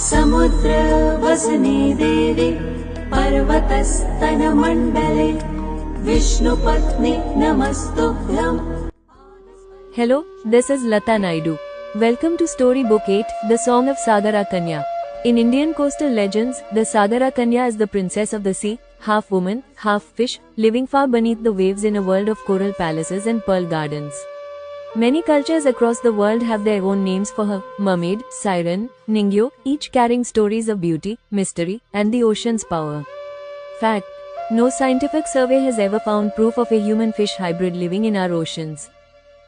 समुद्रवसने Devi पर्वतस्तनमण्डले विष्णुपत्नी नमस्तुभ्यम्। Hello, this is Lata Naidu. Welcome to Storybook 8, The Song of Sagara Kanya. In Indian coastal legends, the Sagara Kanya is the princess of the sea, half woman, half fish, living far beneath the waves in a world of coral palaces and pearl gardens. Many cultures across the world have their own names for her: mermaid, siren, ningyo, each carrying stories of beauty, mystery, and the ocean's power. Fact: no scientific survey has ever found proof of a human-fish hybrid living in our oceans.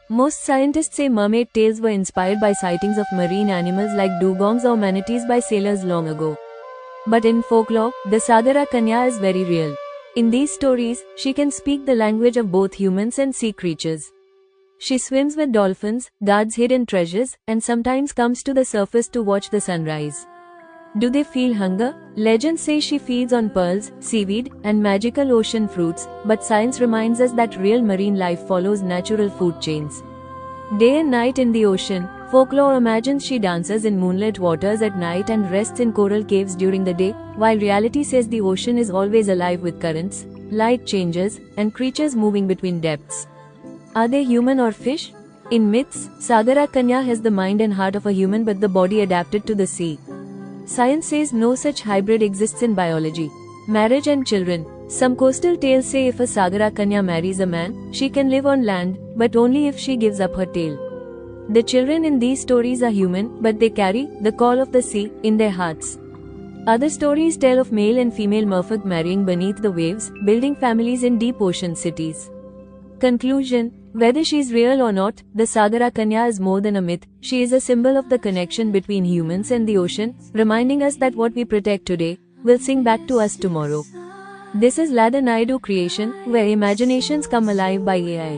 Most scientists say mermaid tales were inspired by sightings of marine animals like dugongs or manatees by sailors long ago. But in folklore, the Sagara Kanya is very real. In these stories, she can speak the language of both humans and sea creatures. She swims with dolphins, guards hidden treasures, and sometimes comes to the surface to watch the sunrise. Do they feel hunger? Legends say she feeds on pearls, seaweed, and magical ocean fruits, but science reminds us that real marine life follows natural food chains. Day and night in the ocean, folklore imagines she dances in moonlit waters at night and rests in coral caves during the day, while reality says the ocean is always alive with currents, light changes, and creatures moving between depths. Are they human or fish? In myths, Sagara Kanya has the mind and heart of a human but the body adapted to the sea. Science says no such hybrid exists in biology. Marriage and children. Some coastal tales say if a Sagara Kanya marries a man, she can live on land, but only if she gives up her tail. The children in these stories are human, but they carry the call of the sea in their hearts. Other stories tell of male and female merfolk marrying beneath the waves, building families in deep ocean cities. Conclusion: whether she's real or not, the Sagara Kanya is more than a myth. She is a symbol of the connection between humans and the ocean, reminding us that what we protect today will sing back to us tomorrow. This is Lata Naidu Creation, where imaginations come alive by AI.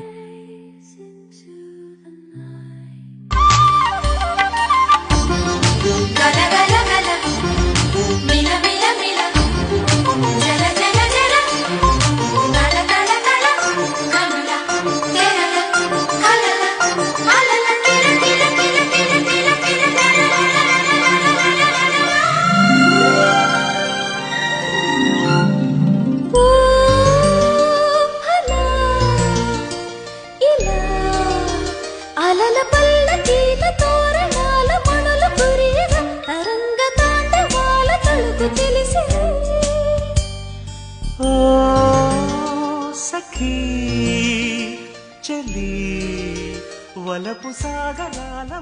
చలి వలపు సాగరాల